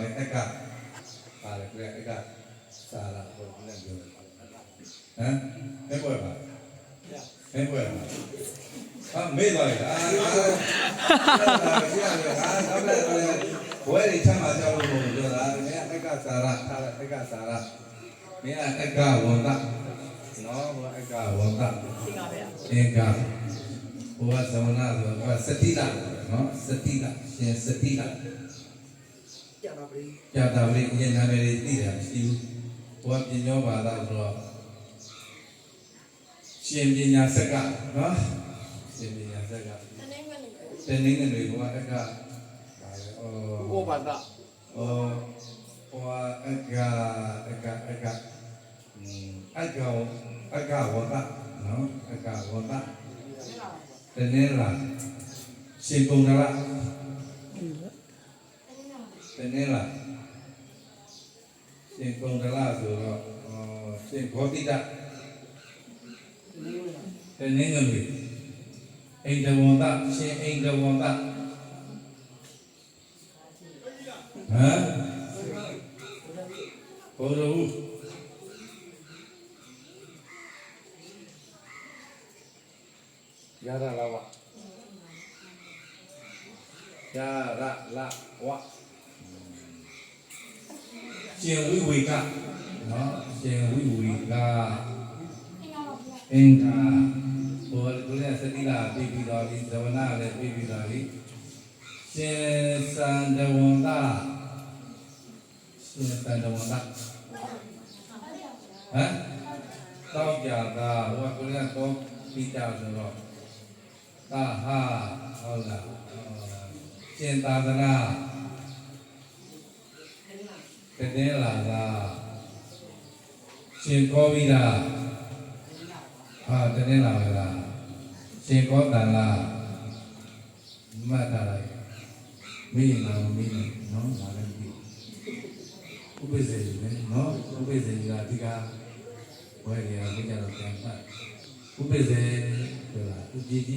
လေအက်ကပါတယ်ပြအက်ကစားလာဟိုလည်းပြောတယ်ဟမ်အဲ့ပွဲပါအဲ့ပွဲပါဟာမေးသွားပြီလားဘွဲတွေချမ်းသာကြောက်လို့ပြောတာမင်းအက်ကစားရထားတယ်အက်ကစားရမင်းအက်ကဝန်တာနော်ဘွဲအက်ကဝန်တာအင်္ဂါဘုရားသမဏဆိုစတိလာနော်စတိလာရှင်စတိလာပြတာပရိဉာဏ်နာမည်တွေသိတာမရှိဘူးဘုရားပြညောပါတာဆိုတော့ရှင်ပညာစက်ကနော်ရှင်ပညာစက်ကတနည်းနည်းဘုရားအက်ကဩဘာသာဩဘုရားအက်ကဝတနော်အက်ကဝတတနည်းလားရှင်ပုံနာလားတနည်းလားရှင်ပုံနာလားဆိုတော့ရှင်ဘောတိတတနည်းငယ်လေးအိန္ဒဝန္တရှင်အိန္ဒဝန္တဟမ်ဘုရားရရလာဝရရလာဝရှင်ဝိဝေကနော်ရှင်ဝိဝေကအင်္ဂါဘောလူနဲ့စတိလာပြီးပြီးတော့ဒီဇဝနာလည်းပြီးပြီးတော့ဒီရှင်စန္ဒဝန္တရှင်စန္ဒဝန္တဟမ်တောက်ကြတာဟိုကလူကတော့ပြီးကြဆိုတော့သာဟာဟုတ်လားရှင်သာသနာတကယ်လားရှင်ကောဝိဒဟာတကယ်လားရှင်ကောတန်လားမှတ်ထားလိုက်မိလားမမိနော်ဒါလည်းဒီဥပ္ပဇေနဲ့နော်ဥပ္ပဇေကအဓိကဝယ်ရမိကြတော့ပြန်ဖတ်ဥပ္ပဇေဆိုတာဥပ္ပ